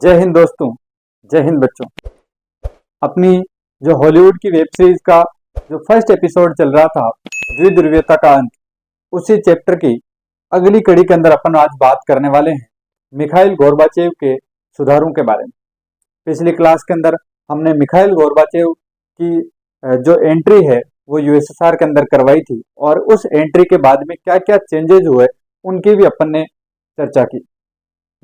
जय हिंद दोस्तों, जय हिंद बच्चों। अपनी जो हॉलीवुड की वेब सीरीज का जो फर्स्ट एपिसोड चल रहा था, द्विध्रुवीयता का अंत, उसी चैप्टर की अगली कड़ी के अंदर अपन आज बात करने वाले हैं मिखाइल गोर्बाचेव के सुधारों के बारे में। पिछली क्लास के अंदर हमने मिखाइल गोर्बाचेव की जो एंट्री है वो यूएसएसआर के अंदर करवाई थी और उस एंट्री के बाद में क्या क्या चेंजेज हुए उनकी भी अपन ने चर्चा की।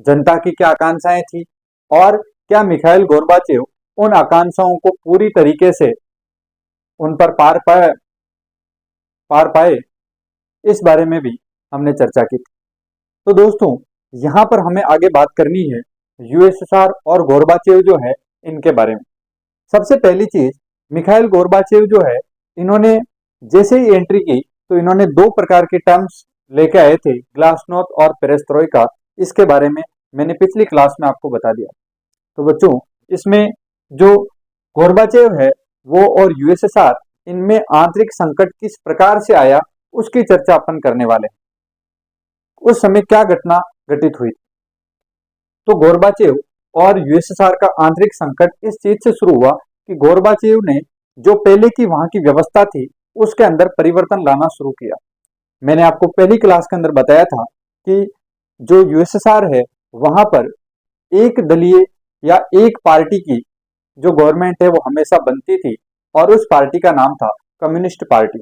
जनता की क्या आकांक्षाएं थी और क्या मिखाइल गोर्बाचेव उन आकांक्षाओं को पूरी तरीके से उन पर पार पाए, इस बारे में भी हमने चर्चा की थी। तो दोस्तों, यहाँ पर हमें आगे बात करनी है यूएसएसआर और गोर्बाचेव जो है इनके बारे में। सबसे पहली चीज, मिखाइल गोर्बाचेव जो है, इन्होंने जैसे ही एंट्री की तो इन्होंने दो प्रकार के टर्म्स लेके आए थे, ग्लासनोस्ट और पेरेस्ट्रोइका। इसके बारे में मैंने पिछली क्लास में आपको बता दिया। तो बच्चों, इसमें जो गोर्बाचेव है वो और यूएसएसआर, इनमें आंतरिक संकट किस प्रकार से आया उसकी चर्चा अपन करने वाले हैं। उस समय क्या घटना घटित हुई। तो गोर्बाचेव और यूएसएसआर का आंतरिक संकट इस चीज से शुरू हुआ कि गोर्बाचेव ने जो पहले की वहां की व्यवस्था थी उसके अंदर परिवर्तन लाना शुरू किया। मैंने आपको पहली क्लास के अंदर बताया था कि जो यूएसएसआर है वहां पर एक दलीय या एक पार्टी की जो गवर्नमेंट है वो हमेशा बनती थी और उस पार्टी का नाम था कम्युनिस्ट पार्टी।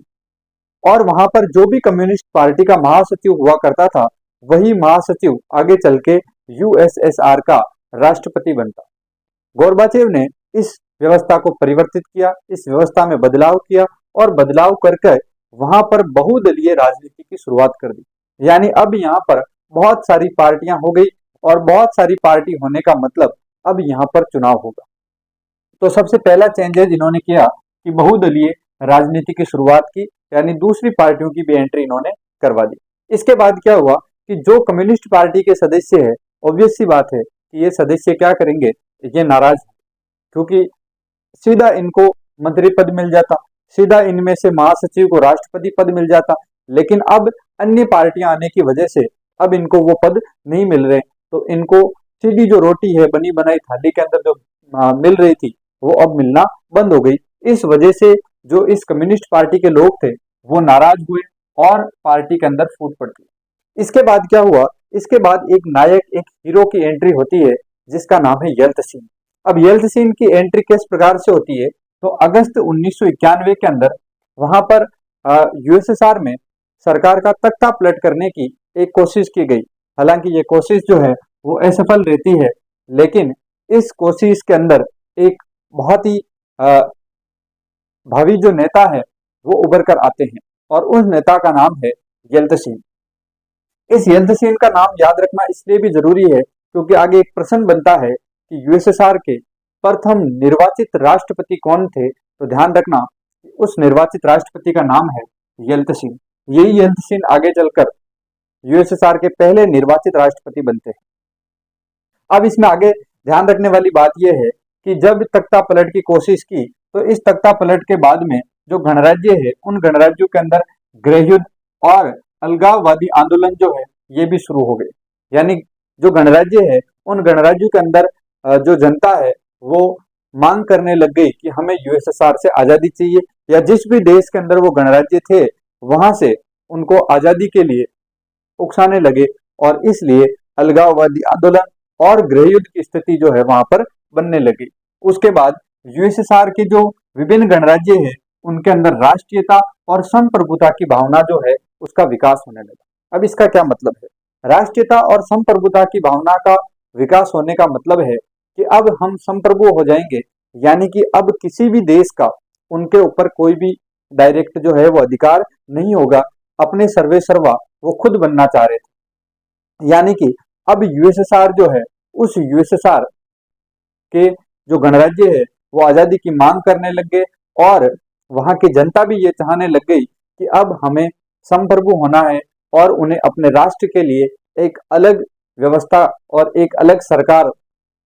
और वहां पर जो भी कम्युनिस्ट पार्टी का महासचिव हुआ करता था वही महासचिव आगे चल के यूएसएसआर का राष्ट्रपति बनता। गोर्बाचेव ने इस व्यवस्था को परिवर्तित किया, इस व्यवस्था में बदलाव किया और बदलाव करके वहां पर बहुदलीय राजनीति की शुरुआत कर दी। यानी अब यहाँ पर बहुत सारी पार्टियां हो गई और बहुत सारी पार्टी होने का मतलब अब यहाँ पर चुनाव होगा। तो सबसे पहला चेंजेस इन्होंने किया कि बहुदलीय राजनीति की शुरुआत की, यानी दूसरी पार्टियों की भी एंट्री इन्होंने करवा दी। इसके बाद क्या हुआ कि जो कम्युनिस्ट पार्टी के सदस्य है, ऑब्वियस सी बात है कि ये सदस्य क्या करेंगे, ये नाराज है, क्योंकि सीधा इनको मंत्री पद मिल जाता, सीधा इनमें से महासचिव को राष्ट्रपति पद मिल जाता। लेकिन अब अन्य पार्टियां आने की वजह से अब इनको वो पद नहीं मिल रहे, तो इनको सीधी जो रोटी है बनी बनाई थाली के अंदर जो मिल रही थी वो अब मिलना बंद हो गई। इस वजह से जो इस कम्युनिस्ट पार्टी के लोग थे वो नाराज हुए और पार्टी के अंदर फूट पड़ती। इसके बाद क्या हुआ, इसके बाद एक नायक, एक हीरो की एंट्री होती है जिसका नाम है येल्तसिन। अब येल्तसिन की एंट्री किस प्रकार से होती है, तो अगस्त 1991 के अंदर वहां पर यूएसएसआर में सरकार का तख्ता पलट करने की एक कोशिश की गई। हालांकि ये कोशिश जो है वो असफल रहती है, लेकिन इस कोशिश के अंदर एक बहुत ही भावी जो नेता है वो उभर कर आते हैं और उस नेता का नाम है येल्तसिन। इस येल्तसिन का नाम याद रखना इसलिए भी जरूरी है क्योंकि आगे एक प्रश्न बनता है कि यूएसएसआर के प्रथम निर्वाचित राष्ट्रपति कौन थे। तो ध्यान रखना उस निर्वाचित राष्ट्रपति का नाम है येल्तसिन। यही येल्तसिन आगे चलकर यूएसएसआर के पहले निर्वाचित राष्ट्रपति बनते हैं। अब इसमें आगे ध्यान रखने वाली बात यह है कि जब तख्ता पलट की कोशिश की तो इस तख्ता पलट के बाद में जो गणराज्य है उन गणराज्यों के अंदर गृहयुद्ध और अलगाववादी आंदोलन जो है ये भी शुरू हो गए। यानी जो गणराज्य है उन गणराज्यों के अंदर जो जनता है वो मांग करने लग गई कि हमें यूएसएसआर से आजादी चाहिए, या जिस भी देश के अंदर वो गणराज्य थे वहां से उनको आजादी के लिए उकसाने लगे और इसलिए अलगाववादी आंदोलन और गृहयुद्ध की स्थिति जो है वहां पर बनने लगी। उसके बाद यूएसएसआर के जो विभिन्न गणराज्य है उनके अंदर राष्ट्रीयता और संप्रभुता की भावना जो है उसका विकास होने लगा। अब इसका क्या मतलब है, राष्ट्रीयता और संप्रभुता की भावना का विकास होने का मतलब है कि अब हम संप्रभु हो जाएंगे, यानी कि अब किसी भी देश का उनके ऊपर कोई भी डायरेक्ट जो है वो अधिकार नहीं होगा। अपने सर्वे सर्वा वो खुद बनना चाह रहे थे। यानी कि अब यूएसएसआर जो है उस यूएसएसआर के जो गणराज्य है वो आजादी की मांग करने लग गए और वहां की जनता भी ये चाहने लग गई कि अब हमें संप्रभु होना है और उन्हें अपने राष्ट्र के लिए एक अलग व्यवस्था और एक अलग सरकार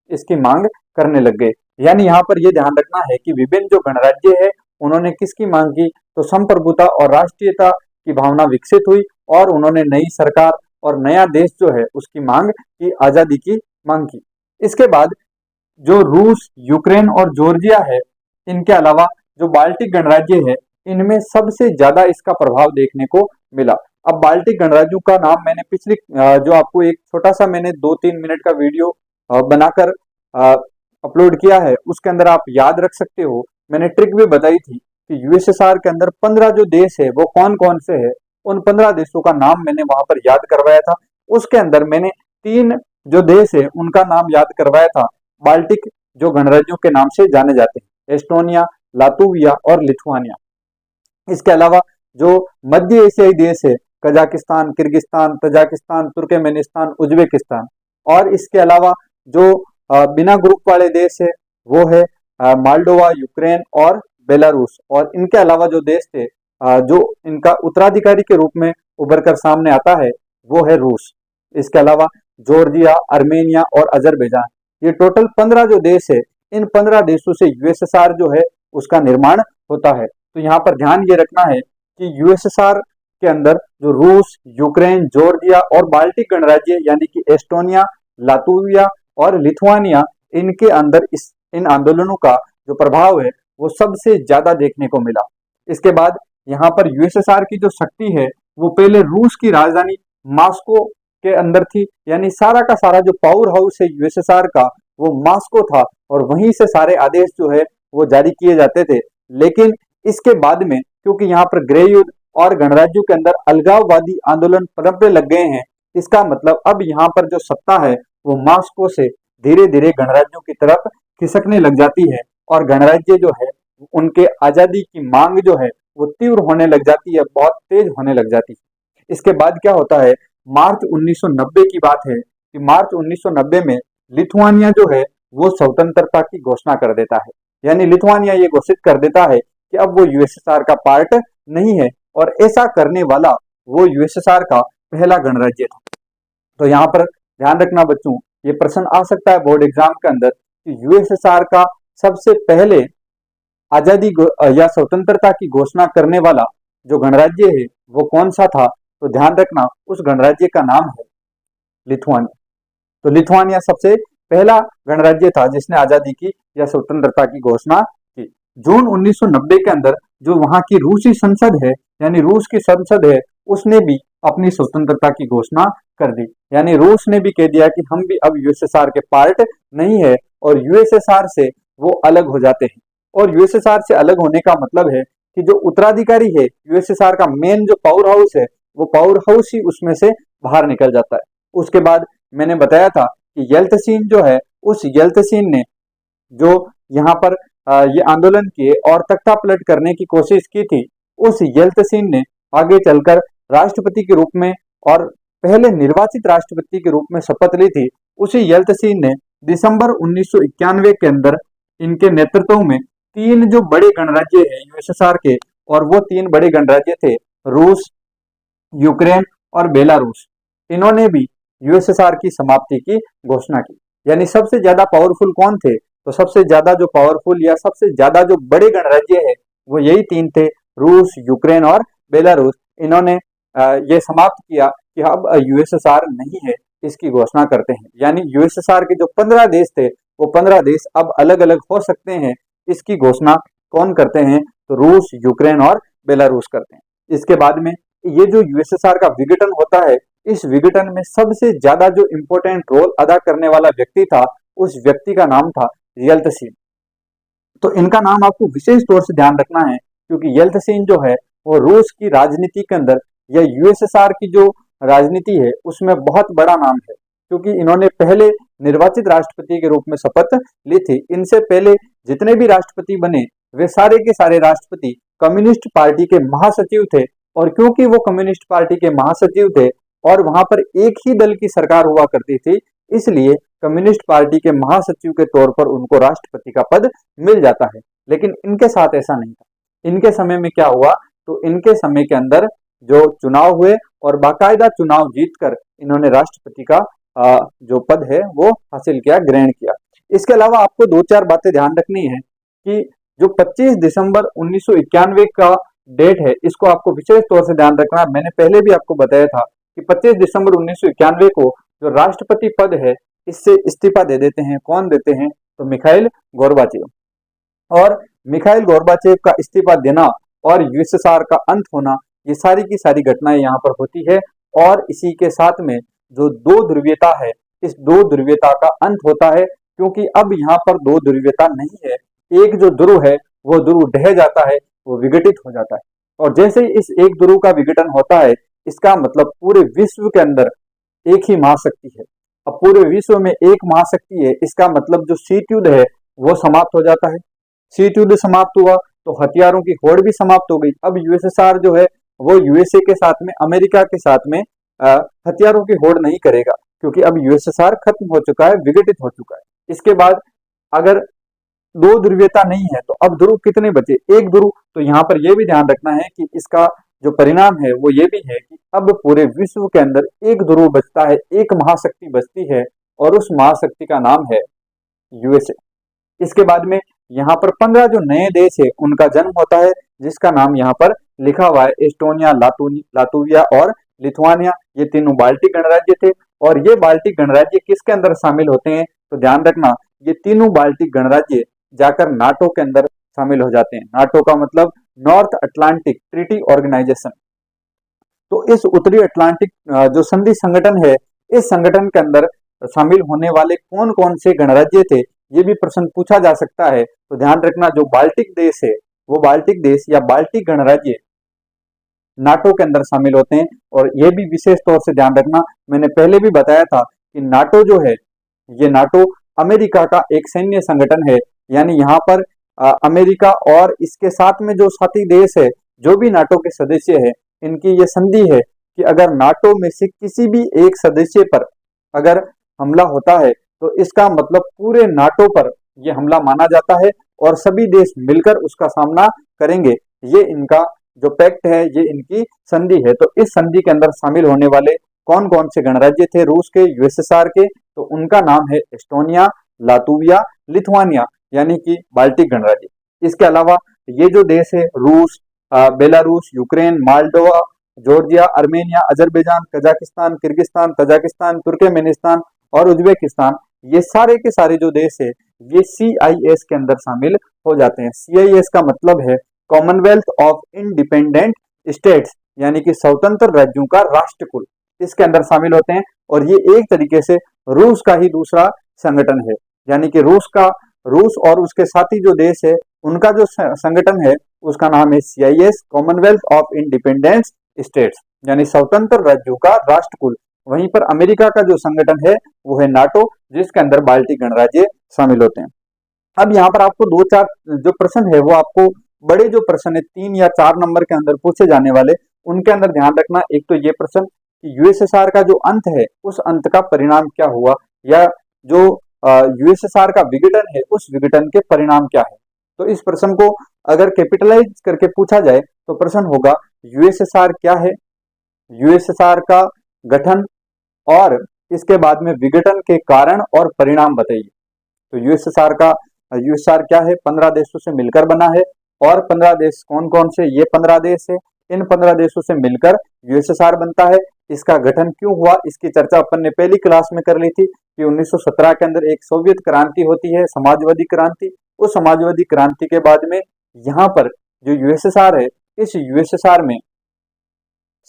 इसकी मांग करने लग गए। यानी यहाँ पर यह ध्यान रखना है कि विभिन्न जो गणराज्य है उन्होंने किसकी मांग की, तो संप्रभुता और राष्ट्रीयता की भावना विकसित हुई और उन्होंने नई सरकार और नया देश जो है उसकी मांग की, आजादी की मांग की। इसके बाद जो रूस, यूक्रेन और जॉर्जिया है, इनके अलावा जो बाल्टिक गणराज्य है, इनमें सबसे ज्यादा इसका प्रभाव देखने को मिला। अब बाल्टिक गणराज्यों का नाम मैंने पिछली जो आपको एक छोटा सा मैंने 2-3 मिनट का वीडियो बनाकर अपलोड किया है, उसके अंदर आप याद रख सकते हो। मैंने ट्रिक भी बताई थी कि यूएसएसआर के अंदर 15 जो देश है वो कौन कौन से है, उन 15 देशों का नाम मैंने वहां पर याद करवाया था। उसके अंदर मैंने 3 जो देश है उनका नाम याद करवाया था, बाल्टिक जो गणराज्यों के नाम से जाने जाते हैं, एस्टोनिया, लातविया और लिथुआनिया। इसके अलावा जो मध्य एशियाई देश है, Kazakhstan, Kyrgyzstan, Tajikistan, Turkmenistan, Uzbekistan, और इसके अलावा जो बिना ग्रुप वाले देश है वो है मालडोवा, यूक्रेन और बेलारूस। और इनके अलावा जो देश थे जो इनका उत्तराधिकारी के रूप में उभर कर सामने आता है वो है रूस। इसके अलावा जॉर्जिया, आर्मेनिया और अजरबैजान, ये टोटल 15 जो देश है, इन 15 देशों से यूएसएसआर जो है उसका निर्माण होता है। तो यहाँ पर ध्यान ये रखना है कि यूएसएसआर के अंदर जो रूस, यूक्रेन, जॉर्जिया और बाल्टिक गणराज्य यानी कि एस्टोनिया, लातविया और लिथुआनिया, इनके अंदर इन आंदोलनों का जो प्रभाव है वो सबसे ज्यादा देखने को मिला। इसके बाद यहाँ पर यूएसएसआर की जो शक्ति है वो पहले रूस की राजधानी मॉस्को के अंदर थी, यानी सारा का सारा जो पावर हाउस है यूएसएसआर का वो मॉस्को था और वहीं से सारे आदेश जो है वो जारी किए जाते थे। लेकिन इसके बाद में क्योंकि यहाँ पर गृह युद्ध और गणराज्यों के अंदर अलगाववादी आंदोलन पनपने लग गए हैं, इसका मतलब अब यहाँ पर जो सत्ता है वो मॉस्को से धीरे धीरे गणराज्यों की तरफ खिसकने लग जाती है और गणराज्य जो है उनके आजादी की मांग जो है वो तीव्र होने लग जाती है, बहुत तेज होने लग जाती है। इसके बाद क्या होता है, मार्च 1990 की बात है कि मार्च 1990 में लिथुआनिया जो है वो स्वतंत्रता की घोषणा कर देता है, यानी लिथुआनिया ये घोषित कर देता है कि अब वो यूएसएसआर का पार्ट नहीं है, और ऐसा करने वाला वो यूएसएसआर का पहला गणराज्य था। तो यहाँ पर ध्यान रखना बच्चों, ये प्रश्न आ सकता है बोर्ड एग्जाम के अंदर कि यूएसएसआर का सबसे पहले आजादी या स्वतंत्रता की घोषणा करने वाला जो गणराज्य है वो कौन सा था। तो ध्यान रखना उस गणराज्य का नाम है लिथुआनिया। तो लिथुआनिया सबसे पहला गणराज्य था जिसने आजादी की या स्वतंत्रता की घोषणा की। जून 1990 के अंदर जो वहां की रूसी संसद है, यानी रूस की संसद है, उसने भी अपनी स्वतंत्रता की घोषणा कर दी, यानी रूस ने भी कह दिया कि हम भी अब यूएसएसआर के पार्ट नहीं है और यूएसएसआर से वो अलग हो जाते हैं। और यूएसएसआर से अलग होने का मतलब है कि जो उत्तराधिकारी है यूएसएसआर का मेन जो पावर हाउस है वो पावर हाउस ही उसमें से बाहर निकल जाता है। उसके बाद मैंने बताया था कि येल्तसिन जो है, उस येल्तसिन ने जो यहाँ पर ये आंदोलन किए और तख्ता पलट करने की कोशिश की थी, उस येल्तसिन ने आगे चलकर राष्ट्रपति के रूप में और पहले निर्वाचित राष्ट्रपति के रूप में शपथ ली थी। उसी येल्तसिन ने दिसंबर 1991 के अंदर इनके नेतृत्व में 3 जो बड़े गणराज्य है यूएसएसआर के, और वो 3 बड़े गणराज्य थे रूस, यूक्रेन और बेलारूस, इन्होंने भी यूएसएसआर की समाप्ति की घोषणा की। यानी सबसे ज्यादा पावरफुल कौन थे, तो सबसे ज्यादा जो पावरफुल या सबसे ज्यादा जो बड़े गणराज्य है वो यही 3 थे, रूस, यूक्रेन और बेलारूस। इन्होंने ये समाप्त किया कि अब यूएसएसआर नहीं है, इसकी घोषणा करते हैं। यानी यूएसएसआर के जो 15 देश थे वो 15 देश अब अलग अलग हो सकते हैं, इसकी घोषणा कौन करते हैं, तो रूस, यूक्रेन और बेलारूस करते हैं। इसके बाद में ये जो यूएसएसआर का विघटन होता है, इस विघटन में सबसे ज्यादा जो इंपॉर्टेंट रोल अदा करने वाला व्यक्ति था, उस व्यक्ति का नाम था येल्तसिन। तो इनका नाम आपको विशेष तौर से ध्यान रखना है क्योंकि येल्तसिन जो है वो रूस की राजनीति के अंदर या यूएसएसआर की जो राजनीति है उसमें बहुत बड़ा नाम है, क्योंकि इन्होंने पहले निर्वाचित राष्ट्रपति के रूप में शपथ ली थी। इनसे पहले जितने भी राष्ट्रपति बने वे सारे के सारे राष्ट्रपति कम्युनिस्ट पार्टी के महासचिव थे, और क्योंकि वो कम्युनिस्ट पार्टी के महासचिव थे और वहां पर एक ही दल की सरकार हुआ करती थी, इसलिए कम्युनिस्ट पार्टी के महासचिव के तौर पर उनको राष्ट्रपति का पद मिल जाता है। लेकिन इनके साथ ऐसा नहीं था। इनके समय में क्या हुआ, तो इनके समय के अंदर जो चुनाव हुए और बाकायदा चुनाव जीतकर इन्होंने राष्ट्रपति का जो पद है वो हासिल किया, ग्रहण किया। इसके अलावा आपको 2-4 बातें ध्यान रखनी है कि जो 25 दिसंबर 1991 का डेट है, इसको आपको विशेष तौर से ध्यान रखना। मैंने पहले भी आपको बताया था कि 25 दिसंबर 1991 को जो राष्ट्रपति पद है इससे इस्तीफा दे देते हैं। कौन देते हैं, तो मिखाइल गोर्बाचेव। और मिखाइल गोर्बाचेव का इस्तीफा देना और यूएसएसआर का अंत होना, ये सारी की सारी घटनाएं यहाँ पर होती है। और इसी के साथ में जो दो ध्रुवीयता है, इस दो ध्रुवीयता का अंत होता है, क्योंकि अब यहाँ पर दो ध्रुवीयता नहीं है। एक जो ध्रुव है वो ध्रुव ढह जाता है, वो विघटित हो जाता है। और जैसे ही इस एक ध्रुव का विघटन होता है, इसका मतलब पूरे विश्व के अंदर एक ही महाशक्ति है। अब पूरे विश्व में एक महाशक्ति है, इसका मतलब जो शीत युद्ध है वो समाप्त हो जाता है। शीत युद्ध समाप्त हुआ तो हथियारों की होड़ भी समाप्त हो गई। अब यूएसएसआर जो है वो यूएसए के साथ में, अमेरिका के साथ में हथियारों की होड़ नहीं करेगा, क्योंकि अब यूएसएसआर खत्म हो चुका है, विघटित हो चुका है। इसके बाद अगर दो ध्रुवीयता नहीं है तो अब ध्रुव कितने बचे? एक ध्रुव। तो यहाँ पर यह भी ध्यान रखना है कि इसका जो परिणाम है वो ये भी है कि अब पूरे विश्व के अंदर एक ध्रुव बचता है, एक महाशक्ति बचती है, और उस महाशक्ति का नाम है यूएसए। इसके बाद में यहाँ पर 15 जो नए देश है उनका जन्म होता है, जिसका नाम यहाँ पर लिखा हुआ है एस्टोनिया, लातविया और लिथुआनिया। ये तीनों बाल्टिक गणराज्य थे। और ये बाल्टिक गणराज्य किसके अंदर शामिल होते हैं? तो ध्यान रखना, ये तीनों बाल्टिक गणराज्य जाकर नाटो के अंदर शामिल हो जाते हैं। नाटो का मतलब नॉर्थ अटलांटिक ट्रीटी ऑर्गेनाइजेशन। तो इस उत्तरी अटलांटिक जो संधि संगठन है, इस संगठन के अंदर शामिल होने वाले कौन कौन से गणराज्य थे, ये भी प्रश्न पूछा जा सकता है। तो ध्यान रखना, जो बाल्टिक देश है वो बाल्टिक देश या बाल्टिक गणराज्य नाटो के अंदर शामिल होते हैं। और यह भी विशेष तौर से ध्यान रखना, मैंने पहले भी बताया था कि नाटो जो है, ये नाटो अमेरिका का एक सैन्य संगठन है। यानी यहाँ पर अमेरिका और इसके साथ में जो साथी देश है, जो भी नाटो के सदस्य है, इनकी ये संधि है कि अगर नाटो में से किसी भी एक सदस्य पर अगर हमला होता है तो इसका मतलब पूरे नाटो पर यह हमला माना जाता है और सभी देश मिलकर उसका सामना करेंगे। ये इनका जो पैक्ट है, ये इनकी संधि है। तो इस संधि के अंदर शामिल होने वाले कौन कौन से गणराज्य थे रूस के, यूएसएसआर के? तो उनका नाम है एस्टोनिया, लातविया, लिथुआनिया, यानी कि बाल्टिक गणराज्य। इसके अलावा ये जो देश है रूस, Belarus, Ukraine, Moldova, Georgia, Armenia, Azerbaijan, Kazakhstan, Kyrgyzstan, Tajikistan, Turkmenistan और उज्बेकिस्तान, ये सारे के सारे जो देश है ये CIS के अंदर शामिल हो जाते हैं। CIS का मतलब है कॉमनवेल्थ ऑफ इंडिपेंडेंट स्टेट्स, यानी कि स्वतंत्र राज्यों का राष्ट्रकुल, इसके अंदर शामिल होते हैं। और ये एक तरीके से रूस का ही दूसरा संगठन है, यानी कि रूस और उसके साथी जो देश है उनका जो संगठन है उसका नाम है CIS, Commonwealth of independent states, यानी स्वतंत्र राज्यों का राष्ट्रकुल। वहीं पर अमेरिका का जो संगठन है वो है नाटो, जिसके अंदर बाल्टिक गणराज्य शामिल होते हैं। अब यहाँ पर आपको दो चार जो प्रश्न है वो आपको बड़े जो प्रश्न है 3 या 4 नंबर के अंदर पूछे जाने वाले, उनके अंदर ध्यान रखना। एक तो ये प्रश्न कि यूएसएसआर का जो अंत है उस अंत का परिणाम क्या हुआ, या जो यूएसएसआर का विघटन है उस विघटन के परिणाम क्या है। तो इस प्रश्न को अगर कैपिटलाइज करके पूछा जाए तो प्रश्न होगा यूएसएसआर क्या है, यूएसएसआर का गठन, और इसके बाद में विघटन के कारण और परिणाम बताइए। तो यूएसएसआर क्या है? 15 देशों से मिलकर बना है। और 15 देश कौन कौन से? ये 15 देश है। इन 15 देशों से मिलकर यूएसएसआर बनता है। इसका गठन क्यों हुआ, इसकी चर्चा अपन ने पहली क्लास में कर ली थी कि 1917 के अंदर एक सोवियत क्रांति होती है, समाजवादी क्रांति। उस समाजवादी क्रांति के बाद में यहाँ पर जो यूएसएसआर है, इस यूएसएसआर में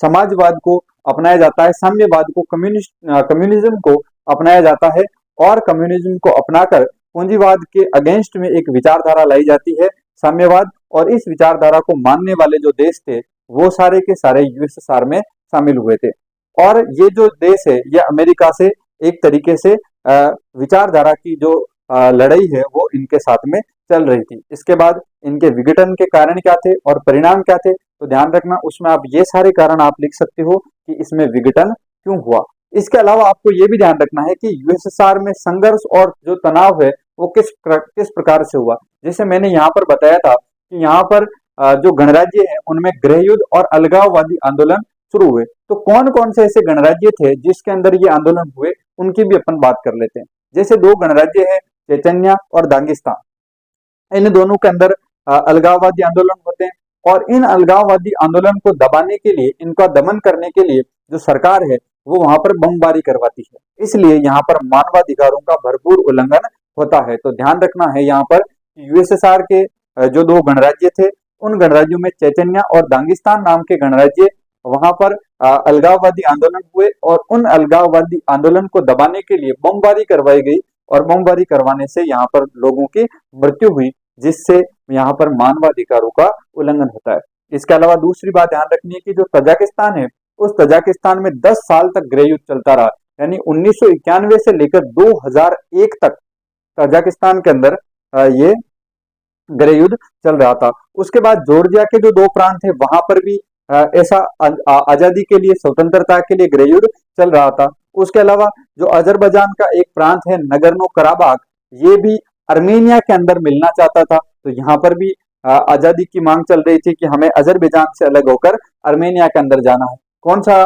समाजवाद को अपनाया जाता है, साम्यवाद को, कम्युनिज्म को अपनाया जाता है। और कम्युनिज्म को अपनाकर पूंजीवाद के अगेंस्ट में एक विचारधारा लाई जाती है, साम्यवाद। और इस विचारधारा को मानने वाले जो देश थे वो सारे के सारे यूएसएसआर में शामिल हुए थे। और ये जो देश है ये अमेरिका से एक तरीके से विचारधारा की जो लड़ाई है वो इनके साथ में चल रही थी। इसके बाद इनके विघटन के कारण क्या थे और परिणाम क्या थे, तो ध्यान रखना उसमें आप ये सारे कारण आप लिख सकते हो कि इसमें विघटन क्यों हुआ। इसके अलावा आपको ये भी ध्यान रखना है कि यूएसएसआर में संघर्ष और जो तनाव है वो किस प्रकार से हुआ। जैसे मैंने यहाँ पर बताया था कि यहाँ पर जो गणराज्य है उनमें गृह युद्ध और अलगाववादी आंदोलन शुरू हुए। तो कौन कौन से ऐसे गणराज्य थे जिसके अंदर ये आंदोलन हुए, उनकी भी अपन बात कर लेते हैं। जैसे 2 गणराज्य है, चेचन्या और दागिस्तान। इन दोनों के अंदर अलगाववादी आंदोलन होते हैं। और इन अलगाववादी आंदोलन को दबाने के लिए, इनका दमन करने के लिए जो सरकार है वो वहां पर बमबारी करवाती है। इसलिए यहाँ पर मानवाधिकारों का भरपूर उल्लंघन होता है। तो ध्यान रखना है यहाँ पर यूएसएसआर के जो दो गणराज्य थे, उन गणराज्यों में चेचन्या और दागिस्तान नाम के गणराज्य, वहां पर अलगाववादी आंदोलन हुए और उन अलगाववादी आंदोलन को दबाने के लिए बमबारी करवाई गई और बमबारी करवाने से यहाँ पर लोगों की मृत्यु हुई, जिससे यहाँ पर मानवाधिकारों का उल्लंघन होता है। इसके अलावा दूसरी बात ध्यान रखनी है कि जो तजाकिस्तान है, उस तजाकिस्तान में 10 साल तक गृह युद्ध चलता रहा, यानी 1991 से लेकर 2001 तक तजाकिस्तान के अंदर ये गृह युद्ध चल रहा था। उसके बाद जॉर्जिया के जो दो प्रांत थे, वहां पर भी ऐसा आजादी के लिए, स्वतंत्रता के लिए गृह युद्ध चल रहा था। उसके अलावा जो अजरबैजान का एक प्रांत है नगर्नो कराबाख, ये भी अर्मेनिया के अंदर मिलना चाहता था। तो यहाँ पर भी आजादी की मांग चल रही थी कि हमें अजरबैजान से अलग होकर अर्मेनिया के अंदर जाना है। कौन सा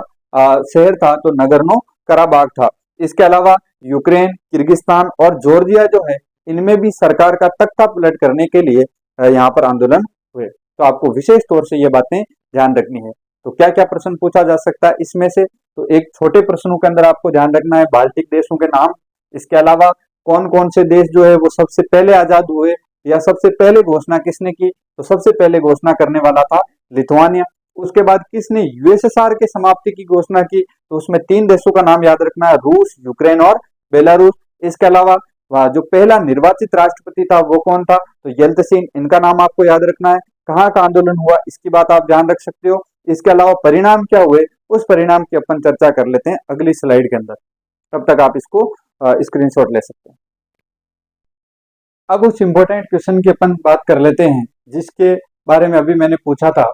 शहर था? तो नगर्नो कराबाख था। इसके अलावा यूक्रेन, किर्गिस्तान और जॉर्जिया जो है, इनमें भी सरकार का तख्ता पलट करने के लिए यहाँ पर आंदोलन हुए। तो आपको विशेष तौर से ये बातें ध्यान रखनी है। तो क्या क्या प्रश्न पूछा जा सकता है इसमें से? तो एक छोटे प्रश्नों के अंदर आपको ध्यान रखना है बाल्टिक देशों के नाम। इसके अलावा कौन कौन से देश जो है वो सबसे पहले आजाद हुए, या सबसे पहले घोषणा किसने की? तो सबसे पहले घोषणा करने वाला था लिथुआनिया। उसके बाद किसने यूएसएसआर के समाप्ति की घोषणा की? तो उसमें 3 देशों का नाम याद रखना है, रूस, यूक्रेन और बेलारूस। इसके अलावा जो पहला निर्वाचित राष्ट्रपति था वो कौन था? तो येल्तसिन, इनका नाम आपको याद रखना है। कहाँ का आंदोलन हुआ, इसकी बात आप ध्यान रख सकते हो। इसके अलावा परिणाम क्या हुए, उस परिणाम की अपन चर्चा कर लेते हैं अगली स्लाइड के अंदर। तब तक आप इसको स्क्रीनशॉट ले सकते हैं। अब उस इंपॉर्टेंट क्वेश्चन की अपन बात कर लेते हैं, जिसके बारे में अभी मैंने पूछा था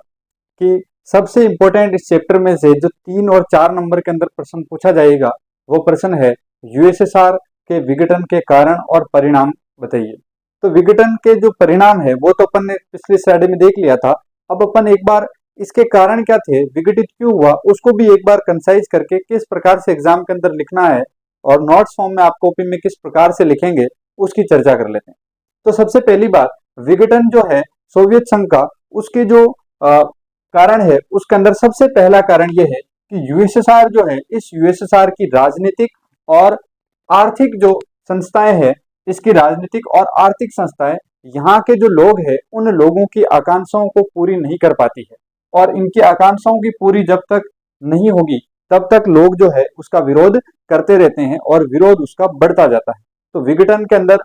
कि सबसे इंपॉर्टेंट इस चैप्टर में से जो 3 और 4 नंबर के अंदर प्रश्न पूछा जाएगा, वो प्रश्न है यूएसएसआर के विघटन के कारण और परिणाम बताइए। तो विघटन के जो परिणाम है वो तो अपन ने पिछली स्लाइड में देख लिया था। अब अपन एक बार इसके कारण क्या थे, विघटित क्यों हुआ, उसको भी एक बार कंसाइज करके किस प्रकार से एग्जाम के अंदर लिखना है और नोट्स फॉर्म में आप कॉपी में किस प्रकार से लिखेंगे, उसकी चर्चा कर लेते हैं। तो सबसे पहली बात, विघटन जो है सोवियत संघ का, उसके जो कारण है, उसके अंदर सबसे पहला कारण यह है कि यूएसएसआर जो है, इस यूएसएसआर की राजनीतिक और आर्थिक जो संस्थाएं हैं, इसकी राजनीतिक और आर्थिक संस्थाएं यहाँ के जो लोग हैं, उन लोगों की आकांक्षाओं को पूरी नहीं कर पाती है। और इनकी आकांक्षाओं की पूरी जब तक नहीं होगी, तब तक लोग जो है उसका विरोध करते रहते हैं और विरोध उसका बढ़ता जाता है। तो विघटन के अंदर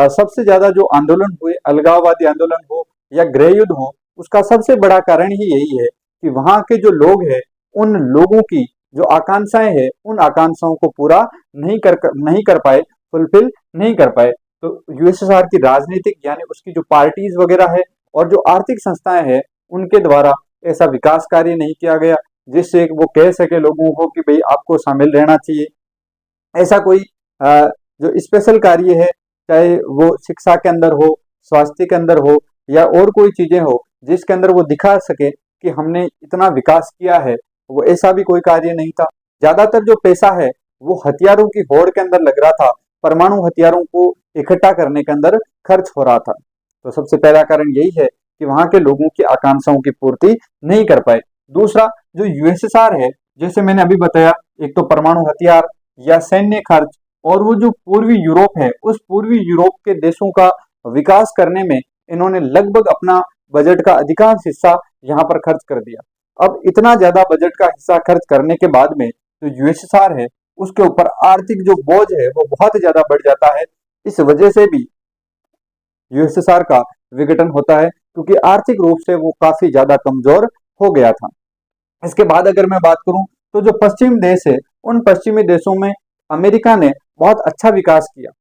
सबसे ज्यादा जो आंदोलन हुए, अलगाववादी आंदोलन हो या गृह युद्ध हो, उसका सबसे बड़ा कारण ही यही है कि वहां के जो लोग हैं, उन लोगों की जो आकांक्षाएं हैं, उन आकांक्षाओं को पूरा नहीं कर पाए, फुलफिल नहीं कर पाए। तो यूएसएसआर की राजनीतिक यानी उसकी जो पार्टीज वगैरह है और जो आर्थिक संस्थाएं हैं, उनके द्वारा ऐसा विकास कार्य नहीं किया गया जिससे वो कह सके लोगों को कि भाई आपको शामिल रहना चाहिए। ऐसा कोई जो स्पेशल कार्य है, चाहे वो शिक्षा के अंदर हो, स्वास्थ्य के अंदर हो या और कोई चीजें हो, जिसके अंदर वो दिखा सके कि हमने इतना विकास किया है, वो ऐसा भी कोई कार्य नहीं था। ज्यादातर जो पैसा है वो हथियारों की होड़ के अंदर लग रहा था, परमाणु हथियारों को इकट्ठा करने के अंदर खर्च हो रहा था। तो सबसे पहला कारण यही है कि वहां के लोगों की आकांक्षाओं की पूर्ति नहीं कर पाए। दूसरा, जो यूएसएसआर है, जैसे मैंने अभी बताया, एक तो परमाणु हथियार या सैन्य खर्च, और वो जो पूर्वी यूरोप है, उस पूर्वी यूरोप के देशों का विकास करने में इन्होंने लगभग अपना बजट का अधिकांश हिस्सा यहाँ पर खर्च कर दिया। अब इतना ज्यादा बजट का हिस्सा खर्च करने के बाद में जो यूएसएसआर है, उसके ऊपर आर्थिक जो बोझ है वो बहुत ज्यादा बढ़ जाता है। इस वजह से भी यूएसएसआर का विघटन होता है, क्योंकि आर्थिक रूप से वो काफी ज्यादा कमजोर हो गया था। इसके बाद अगर मैं बात करूं, तो जो पश्चिम देश है, उन पश्चिमी देशों में अमेरिका ने बहुत अच्छा विकास किया।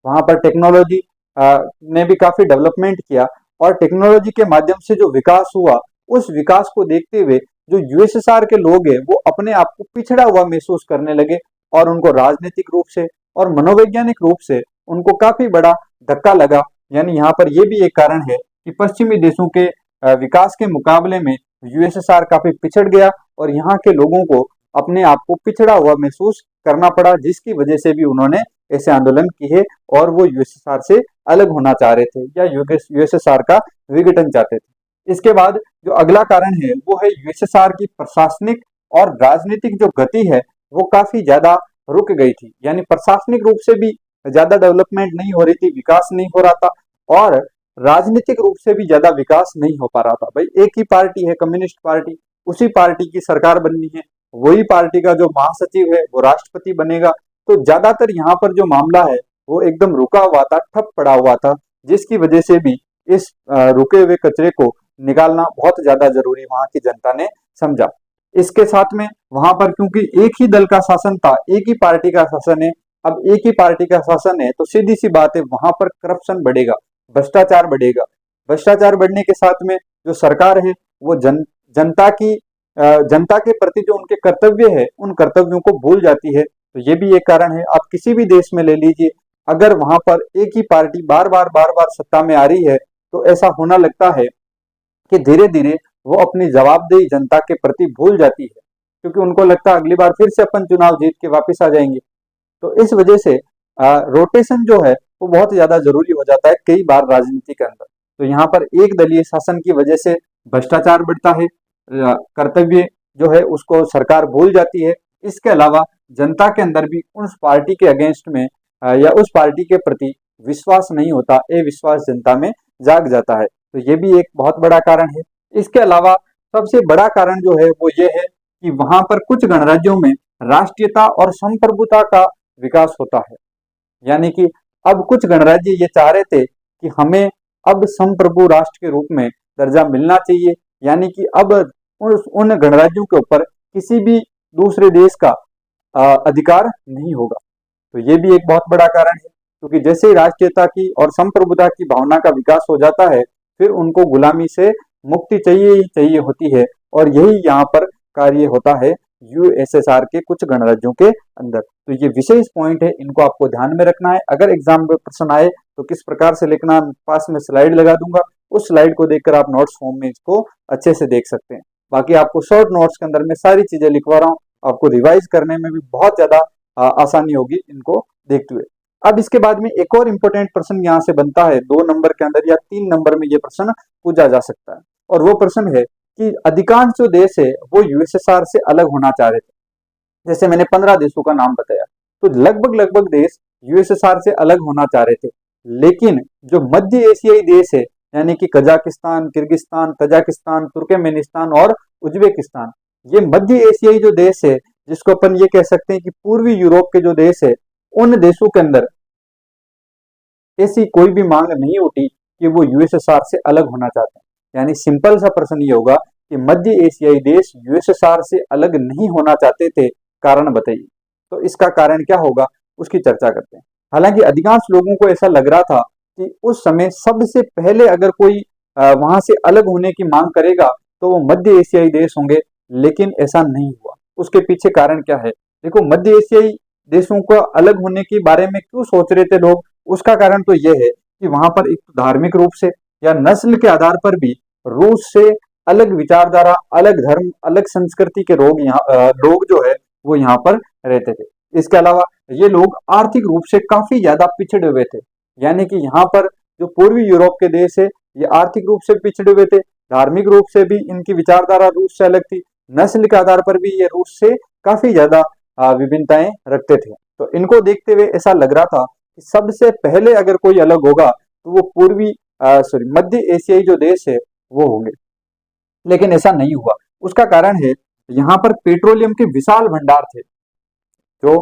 वहां पर टेक्नोलॉजी ने भी काफी डेवलपमेंट किया, और टेक्नोलॉजी के माध्यम से जो विकास हुआ, उस विकास को देखते हुए जो यूएसएसआर के लोग हैं, वो अपने आप को पिछड़ा हुआ महसूस करने लगे, और उनको राजनीतिक रूप से और मनोवैज्ञानिक रूप से उनको काफी बड़ा धक्का लगा। यानी यहाँ पर यह भी एक कारण है कि पश्चिमी देशों के विकास के मुकाबले में यूएसएसआर काफी पिछड़ गया, और यहाँ के लोगों को अपने आप को पिछड़ा हुआ महसूस करना पड़ा, जिसकी वजह से भी उन्होंने ऐसे आंदोलन किए और वो यूएसएसआर से अलग होना चाह रहे थे या यूएसएसआर का विघटन चाहते थे। इसके बाद जो अगला कारण है वो है यूएसएसआर की प्रशासनिक और राजनीतिक जो गति है वो काफी ज्यादा रुक गई थी। यानी प्रशासनिक रूप से भी ज्यादा डेवलपमेंट नहीं हो रही थी, विकास नहीं हो रहा था, और राजनीतिक रूप से भी ज्यादा विकास नहीं हो पा रहा था। भाई एक ही पार्टी है कम्युनिस्ट पार्टी, उसी पार्टी की सरकार बननी है, वही पार्टी का जो महासचिव है वो राष्ट्रपति बनेगा। तो ज्यादातर यहाँ पर जो मामला है वो एकदम रुका हुआ था, ठप पड़ा हुआ था, जिसकी वजह से भी इस रुके हुए कचरे को निकालना बहुत ज्यादा जरूरी वहां की जनता ने समझा। इसके साथ में वहां पर क्योंकि एक ही दल का शासन था, एक ही पार्टी का शासन है, अब एक ही पार्टी का शासन है तो सीधी सी बात है वहां पर करप्शन बढ़ेगा, भ्रष्टाचार बढ़ेगा। भ्रष्टाचार बढ़ने के साथ में जो सरकार है वो जनता के प्रति जो उनके कर्तव्य है उन कर्तव्यों को भूल जाती है। तो ये भी एक कारण है। आप किसी भी देश में ले लीजिए, अगर वहां पर एक ही पार्टी बार बार सत्ता में आ रही है तो ऐसा होना लगता है कि धीरे धीरे वो अपनी जवाबदेही जनता के प्रति भूल जाती है, क्योंकि उनको लगता है अगली बार फिर से अपन चुनाव जीत के वापस आ जाएंगे। तो इस वजह से रोटेशन जो है वो बहुत ज्यादा जरूरी हो जाता है कई बार राजनीति के अंदर। तो यहाँ पर एक दलीय शासन की वजह से भ्रष्टाचार बढ़ता है, कर्तव्य जो है उसको सरकार भूल जाती है। इसके अलावा जनता के अंदर भी उस पार्टी के अगेंस्ट में या उस पार्टी के प्रति विश्वास नहीं होता, अविश्वास जनता में जाग जाता है। तो ये भी एक बहुत बड़ा कारण है। इसके अलावा सबसे बड़ा कारण जो है वो ये है कि वहां पर कुछ गणराज्यों में राष्ट्रीयता और संप्रभुता का विकास होता है। यानी कि अब कुछ गणराज्य ये चाह रहे थे कि हमें अब संप्रभु राष्ट्र के रूप में दर्जा मिलना चाहिए, यानी कि अब उन गणराज्यों के ऊपर किसी भी दूसरे देश का अधिकार नहीं होगा। तो ये भी एक बहुत बड़ा कारण है, क्योंकि जैसे ही राष्ट्रीयता की और संप्रभुता की भावना का विकास हो जाता है फिर उनको गुलामी से मुक्ति चाहिए ही चाहिए होती है, और यही यहाँ पर कार्य होता है यूएसएसआर के कुछ गणराज्यों के अंदर। तो ये विशेष पॉइंट है, इनको आपको ध्यान में रखना है। अगर एग्जाम में प्रश्न आए तो किस प्रकार से लिखना, पास में स्लाइड लगा दूंगा, उस स्लाइड को देखकर आप नोट्स फॉर्म में इसको अच्छे से देख सकते हैं। बाकी आपको शॉर्ट नोट्स के अंदर मैं सारी चीजें लिखवा रहा हूँ, आपको रिवाइज करने में भी बहुत ज्यादा आसानी होगी इनको देखते हुए। अब इसके बाद में एक और इम्पोर्टेंट प्रश्न यहाँ से बनता है, 2 नंबर के अंदर या 3 नंबर में ये प्रश्न पूछा जा सकता है, और वो प्रश्न है कि अधिकांश जो देश है वो यूएसएसआर से अलग होना चाह रहे थे। जैसे मैंने 15 देशों का नाम बताया, तो लगभग देश यूएसएसआर से अलग होना चाह रहे थे, लेकिन जो मध्य एशियाई देश है यानी कि कजाकिस्तान, किर्गिस्तान, तजाकिस्तान, तुर्कमेनिस्तान और उज्बेकिस्तान, ये मध्य एशियाई जो देश है, जिसको अपन ये कह सकते हैं कि पूर्वी यूरोप के जो देश है, उन देशों के अंदर ऐसी कोई भी मांग नहीं उठी कि वो यूएसएसआर से अलग होना चाहते हैं। यानी सिंपल सा प्रश्न ये होगा कि मध्य एशियाई देश यूएसएसआर से अलग नहीं होना चाहते थे, कारण बताइए। तो इसका कारण क्या होगा उसकी चर्चा करते हैं। हालांकि अधिकांश लोगों को ऐसा लग रहा था कि उस समय सबसे पहले अगर कोई वहां से अलग होने की मांग करेगा तो वो मध्य एशियाई देश होंगे, लेकिन ऐसा नहीं हुआ। उसके पीछे कारण क्या है? देखो, मध्य एशियाई देशों को अलग होने के बारे में क्यों सोच रहे थे लोग, उसका कारण तो यह है कि वहां पर एक धार्मिक रूप से या नस्ल के आधार पर भी रूस से अलग विचारधारा, अलग धर्म, अलग संस्कृति के लोग जो है वो यहाँ पर रहते थे। इसके अलावा ये लोग आर्थिक रूप से काफी ज्यादा पिछड़े हुए थे, यानी कि यहाँ पर जो पूर्वी यूरोप के देश है ये आर्थिक रूप से पिछड़े हुए थे, धार्मिक रूप से भी इनकी विचारधारा रूस से अलग थी, नस्ल के आधार पर भी ये रूस से काफी ज्यादा विभिन्नताएं रखते थे। तो इनको देखते हुए ऐसा लग रहा था कि सबसे पहले अगर कोई अलग होगा तो वो मध्य एशियाई जो देश है वो होंगे, लेकिन ऐसा नहीं हुआ। उसका कारण है यहाँ पर पेट्रोलियम के विशाल भंडार थे। जो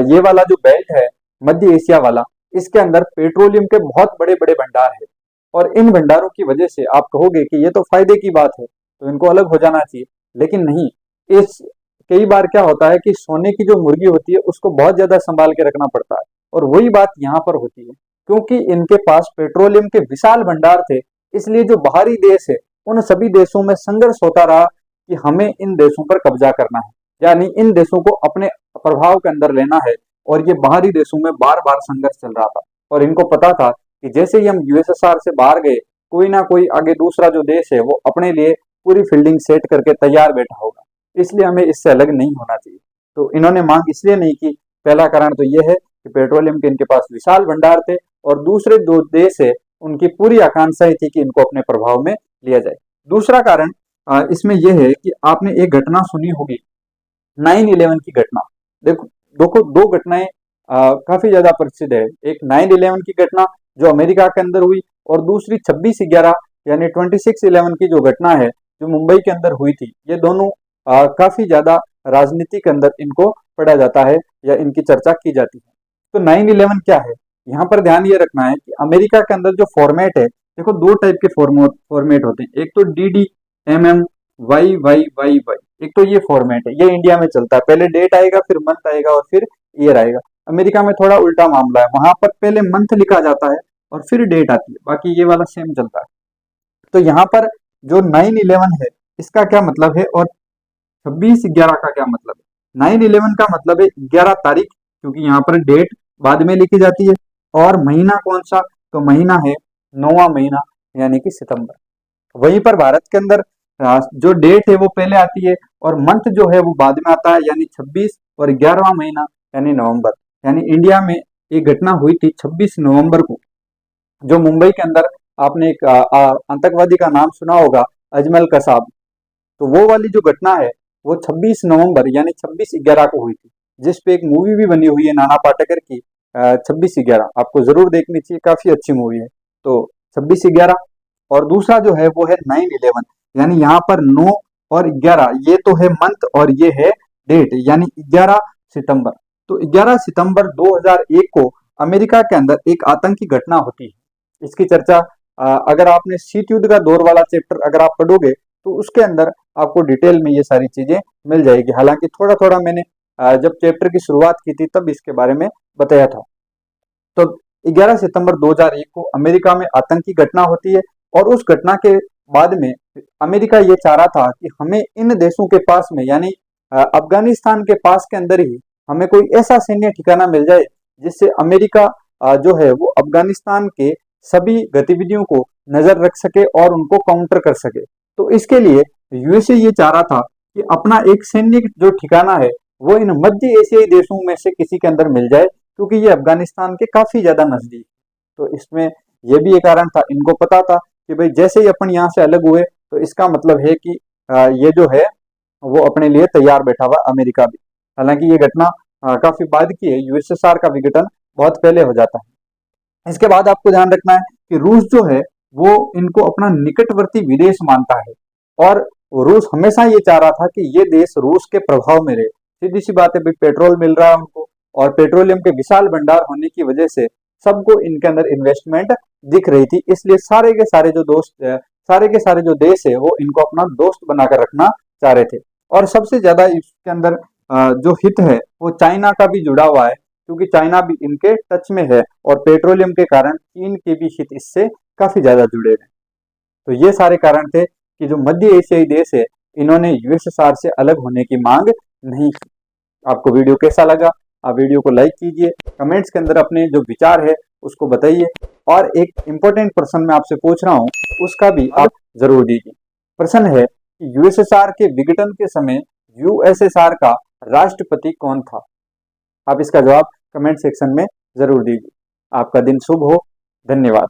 ये वाला जो बेल्ट है मध्य एशिया वाला, इसके अंदर पेट्रोलियम के बहुत बड़े बड़े भंडार है, और इन भंडारों की वजह से आप कहोगे कि ये तो फायदे की बात है तो इनको अलग हो जाना चाहिए, लेकिन नहीं। इस कई बार क्या होता है कि सोने की जो मुर्गी होती है उसको बहुत ज्यादा संभाल के रखना पड़ता है, और वही बात यहाँ पर होती है। क्योंकि इनके पास पेट्रोलियम के विशाल भंडार थे, इसलिए जो बाहरी देश है उन सभी देशों में संघर्ष होता रहा कि हमें इन देशों पर कब्जा करना है, यानी इन देशों को अपने प्रभाव के अंदर लेना है। और ये बाहरी देशों में बार बार संघर्ष चल रहा था, और इनको पता था कि जैसे ही हम यूएसएसआर से बाहर गए, कोई ना कोई आगे दूसरा जो देश है वो अपने लिए पूरी फील्डिंग सेट करके तैयार बैठा होगा, इसलिए हमें इससे अलग नहीं होना चाहिए। तो इन्होंने मांग इसलिए नहीं की, पहला कारण तो यह है कि पेट्रोलियम के इनके पास विशाल भंडार थे, और दूसरे दो देश है उनकी पूरी आकांक्षा थी कि इनको अपने प्रभाव में लिया जाए। दूसरा कारण इसमें यह है कि आपने एक घटना सुनी होगी 9/11 की घटना। देखो दो घटनाएं काफी ज्यादा प्रसिद्ध है। एक 9/11 की घटना जो अमेरिका के अंदर हुई, और दूसरी 26/11 यानी 26/11 की जो घटना है जो मुंबई के अंदर हुई थी। ये दोनों काफी ज्यादा राजनीति के अंदर इनको पढ़ा जाता है या इनकी चर्चा की जाती है। तो 9/11 क्या है, यहाँ पर ध्यान ये रखना है कि अमेरिका के अंदर जो फॉर्मेट है, देखो दो टाइप के फॉर्मेट होते हैं। एक तो DD MM YYYY, एक तो ये फॉर्मेट है, ये इंडिया में चलता है। पहले डेट आएगा, फिर मंथ आएगा और फिर ईयर आएगा। अमेरिका में थोड़ा उल्टा मामला है, वहां पर पहले मंथ लिखा जाता है और फिर डेट आती है, बाकी ये वाला सेम चलता है। तो यहाँ पर जो 9/11 है इसका क्या मतलब है और 26/11 का क्या मतलब है। 9/11 का मतलब है 11 तारीख, क्योंकि यहाँ पर डेट बाद में लिखी जाती है। और महीना कौन सा, तो महीना है 9वां महीना यानी कि सितंबर। वहीं पर भारत के अंदर जो डेट है वो पहले आती है और मंथ जो है वो बाद में आता है, यानी 26 और 11वां महीना यानी नवंबर। यानी इंडिया में एक घटना हुई थी 26 नवंबर को, जो मुंबई के अंदर आपने एक आतंकवादी का नाम सुना होगा, अजमल कसाब। तो वो वाली जो घटना है वो 26 नवंबर यानी 26/11 को हुई थी, जिस पे एक मूवी भी बनी हुई है नाना पाटेकर की, 26/11। आपको जरूर देखनी चाहिए, काफी अच्छी मूवी है। तो 26/11, और दूसरा जो है वो है 9/11, यानी यहाँ पर 9 और 11 ये तो है मंथ और ये है डेट, यानी 11 सितंबर। तो 11 सितंबर 2001 को अमेरिका के अंदर एक आतंकी घटना होती है। इसकी चर्चा अगर आपने शीत युद्ध का दौर वाला चैप्टर अगर आप पढ़ोगे तो उसके अंदर आपको डिटेल में ये सारी चीजें मिल जाएगी। हालांकि थोड़ा थोड़ा मैंने जब चैप्टर की शुरुआत की थी तब इसके बारे में बताया था। तो 11 सितंबर 2001 को अमेरिका में आतंकी घटना होती है, और उस घटना के बाद में अमेरिका ये चाह रहा था कि हमें इन देशों के पास में, यानी अफगानिस्तान के पास के अंदर ही हमें कोई ऐसा सैन्य ठिकाना मिल जाए जिससे अमेरिका जो है वो अफगानिस्तान के सभी गतिविधियों को नजर रख सके और उनको काउंटर कर सके। तो इसके लिए यूएसए ये चाह रहा था कि अपना एक सैन्य जो ठिकाना है वो इन मध्य एशियाई देशों में से किसी के अंदर मिल जाए, क्योंकि ये अफगानिस्तान के काफी ज्यादा नजदीक। तो इसमें ये भी एक कारण था, इनको पता था कि भाई जैसे ही अपन यहाँ से अलग हुए तो इसका मतलब है कि ये जो है वो अपने लिए तैयार बैठा हुआ अमेरिका भी। हालांकि ये घटना काफी बाद की है, यूएसएसआर का विघटन बहुत पहले हो जाता है। इसके बाद आपको ध्यान रखना है कि रूस जो है वो इनको अपना निकटवर्ती विदेश मानता है, और रूस हमेशा ये चाह रहा था कि ये देश रूस के प्रभाव में रहे। सीधी सी बात है भाई, पेट्रोल मिल रहा है उनको, और पेट्रोलियम के विशाल भंडार होने की वजह से सबको इनके अंदर इन्वेस्टमेंट दिख रही थी। इसलिए सारे के सारे जो सारे के सारे जो देश है वो इनको अपना दोस्त बनाकर रखना चाह रहे थे। और सबसे ज्यादा इसके अंदर जो हित है वो चाइना का भी जुड़ा हुआ है, क्योंकि चाइना भी इनके टच में है, और पेट्रोलियम के कारण चीन के भी हित इससे काफी ज्यादा जुड़े हैं। तो ये सारे कारण थे कि जो मध्य एशियाई देश है इन्होंने यूएसएसआर से अलग होने की मांग नहीं की। आपको वीडियो कैसा लगा, आप वीडियो को लाइक कीजिए, कमेंट्स के अंदर अपने जो विचार है उसको बताइए, और एक इंपॉर्टेंट प्रश्न मैं आपसे पूछ रहा हूं उसका भी आप जरूर दीजिए। प्रश्न है कि यूएसएसआर के विघटन के समय यूएसएसआर का राष्ट्रपति कौन था। आप इसका जवाब कमेंट सेक्शन में जरूर दीजिए। आपका दिन शुभ हो। धन्यवाद।